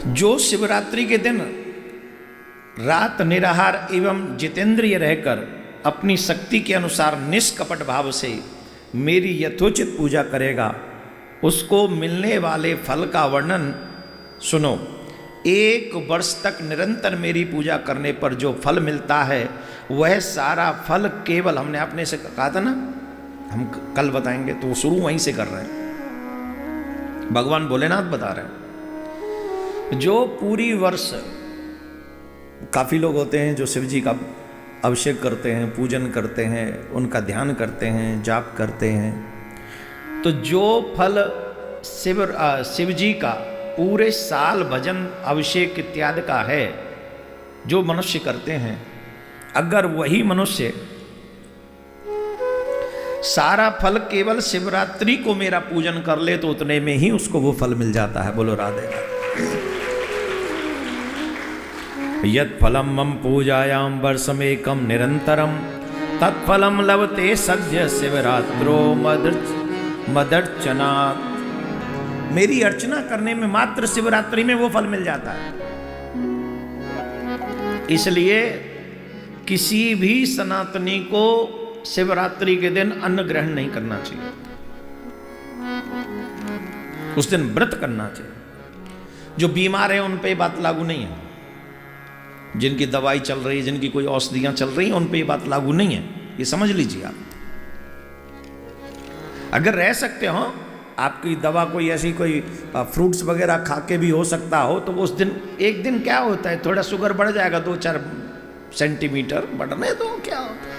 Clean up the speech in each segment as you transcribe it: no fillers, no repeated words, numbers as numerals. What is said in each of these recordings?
जो शिवरात्रि के दिन रात निराहार एवं जितेंद्रिय रहकर अपनी शक्ति के अनुसार निष्कपट भाव से मेरी यथोचित पूजा करेगा, उसको मिलने वाले फल का वर्णन सुनो। 1 वर्ष तक निरंतर मेरी पूजा करने पर जो फल मिलता है वह सारा फल केवल, हमने अपने से कहा था ना, हम कल बताएंगे, तो शुरू वहीं से कर रहे हैं, भगवान भोलेनाथ बता रहे हैं। जो पूरी वर्ष, काफ़ी लोग होते हैं जो शिव जी का अभिषेक करते हैं, पूजन करते हैं, उनका ध्यान करते हैं, जाप करते हैं, तो जो फल शिव जी का पूरे साल भजन अभिषेक इत्यादि का है, जो मनुष्य करते हैं, अगर वही मनुष्य सारा फल केवल शिवरात्रि को मेरा पूजन कर ले तो उतने में ही उसको वो फल मिल जाता है। बोलो राधे। यत् फलम मम पूजायाम वर्षमेकम निरंतरम तत्फलम लभते सद्य शिवरात्रो मदर्चनात्। मेरी अर्चना करने में मात्र शिवरात्रि में वो फल मिल जाता है। इसलिए किसी भी सनातनी को शिवरात्रि के दिन अन्न ग्रहण नहीं करना चाहिए, उस दिन व्रत करना चाहिए। जो बीमार है उन पे बात लागू नहीं है, जिनकी दवाई चल रही है, जिनकी कोई औषधियां चल रही हैं, उन पे ये बात लागू नहीं है, ये समझ लीजिए आप। अगर रह सकते हो, आपकी दवा कोई ऐसी कोई फ्रूट्स वगैरह खा के भी हो सकता हो, तो उस दिन, एक दिन क्या होता है, थोड़ा शुगर बढ़ जाएगा 2-4 सेंटीमीटर, बढ़ने दो, क्या होता है।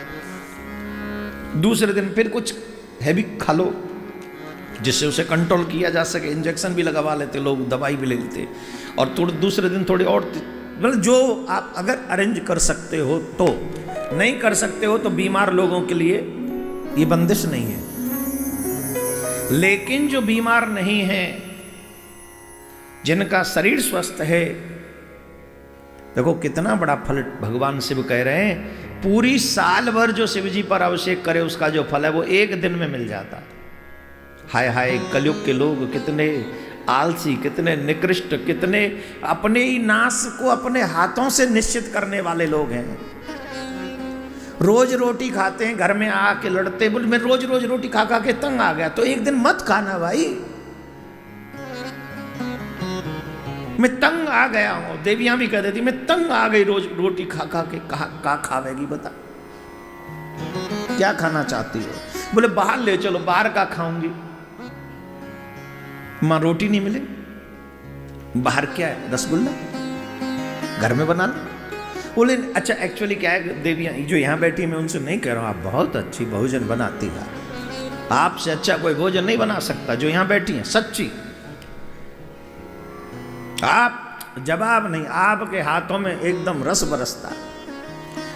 दूसरे दिन फिर कुछ हैवी खा लो जिससे उसे कंट्रोल किया जा सके। इंजेक्शन भी लगवा लेते लोग, दवाई भी ले लेते, और थोड़े दूसरे दिन थोड़ी और, मतलब जो आप अगर अरेंज कर सकते हो तो। नहीं कर सकते हो तो बीमार लोगों के लिए ये बंदिश नहीं है। लेकिन जो बीमार नहीं है, जिनका शरीर स्वस्थ है, देखो कितना बड़ा फल भगवान शिव कह रहे हैं। पूरी साल भर जो शिव जी पर अभिषेक करे उसका जो फल है वो एक दिन में मिल जाता है। हाय हाय, कलयुग के लोग कितने आलसी, कितने निकृष्ट, कितने अपने ही नाश को अपने हाथों से निश्चित करने वाले लोग हैं। रोज रोटी खाते हैं, घर में आके लड़ते, बोले मैं रोज रोज रोटी खा खा के तंग आ गया। तो एक दिन मत खाना भाई, मैं तंग आ गया हूं। देवियां भी कह देती मैं तंग आ गई रोज रोटी खा खा के। कहा खावेगी बता, क्या खाना चाहती हो? बोले बाहर ले चलो, बाहर का खाऊंगी। मां रोटी नहीं मिले, बाहर क्या है, रसगुल्ला, घर में बना लो। बोले अच्छा एक्चुअली क्या है, देवियां जो यहाँ बैठी, मैं उनसे नहीं कह रहा हूँ, आप बहुत अच्छी भोजन बनाती है, आपसे अच्छा कोई भोजन नहीं बना सकता। जो यहाँ बैठी हैं सच्ची, आप जवाब नहीं, आपके हाथों में एकदम रस बरसता।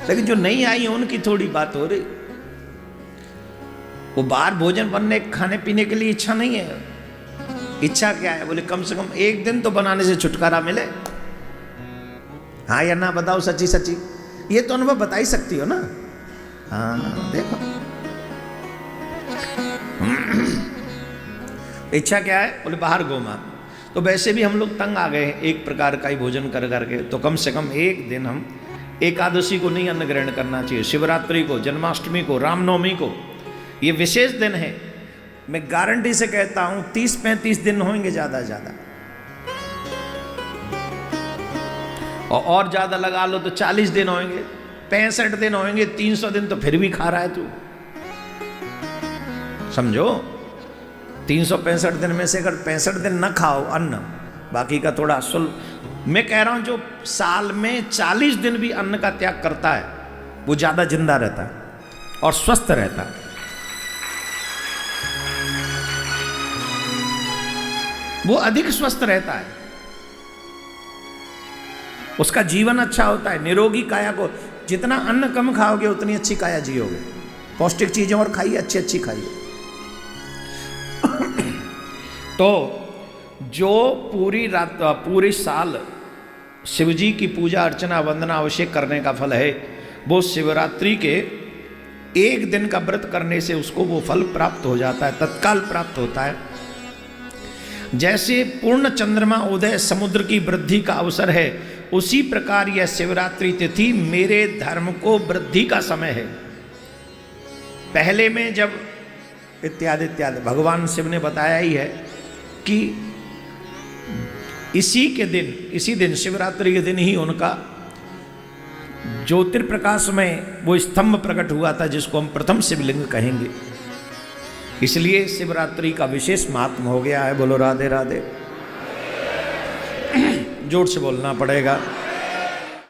लेकिन जो नहीं आई है उनकी थोड़ी बात हो रही। वो बाहर भोजन बनने, खाने पीने के लिए इच्छा नहीं है। इच्छा क्या है? बोले कम से कम एक दिन तो बनाने से छुटकारा मिले। हाँ या ना बताओ, सच्ची सच्ची, ये तो अनुभव बता ही सकती हो ना। हाँ देखो, इच्छा क्या है? बोले बाहर गोमा। तो वैसे भी हम लोग तंग आ गए हैं एक प्रकार का ही भोजन कर करके, तो कम से कम एक दिन हम, एकादशी को नहीं अन्न ग्रहण करना चाहिए, शिवरात्रि को, जन्माष्टमी को, रामनवमी को, ये विशेष दिन है। मैं गारंटी से कहता हूं 30-35 दिन होंगे ज्यादा ज्यादा, और ज्यादा लगा लो तो 40 दिन होंगे, 65 दिन होंगे, 300 दिन तो फिर भी खा रहा है तू। समझो, 365 दिन में से अगर 65 दिन न खाओ अन्न, बाकी का थोड़ा मैं कह रहा हूं जो साल में 40 दिन भी अन्न का त्याग करता है वो ज्यादा जिंदा रहता है और स्वस्थ रहता है। वो अधिक स्वस्थ रहता है, उसका जीवन अच्छा होता है। निरोगी काया को जितना अन्न कम खाओगे उतनी अच्छी काया जियोगे। पौष्टिक चीजें और खाइए, अच्छी अच्छी खाइए। तो जो पूरी रात, पूरी साल शिवजी की पूजा अर्चना वंदना अभिषेक करने का फल है, वो शिवरात्रि के एक दिन का व्रत करने से उसको वो फल प्राप्त हो जाता है, तत्काल प्राप्त होता है। जैसे पूर्ण चंद्रमा उदय समुद्र की वृद्धि का अवसर है, उसी प्रकार यह शिवरात्रि तिथि मेरे धर्म को वृद्धि का समय है। पहले में जब इत्यादि इत्यादि भगवान शिव ने बताया ही है कि इसी दिन शिवरात्रि के दिन ही उनका ज्योतिर्प्रकाश में वो स्तंभ प्रकट हुआ था, जिसको हम प्रथम शिवलिंग कहेंगे। इसलिए शिवरात्रि का विशेष महात्मा हो गया है। बोलो राधे राधे। जोर से बोलना पड़ेगा।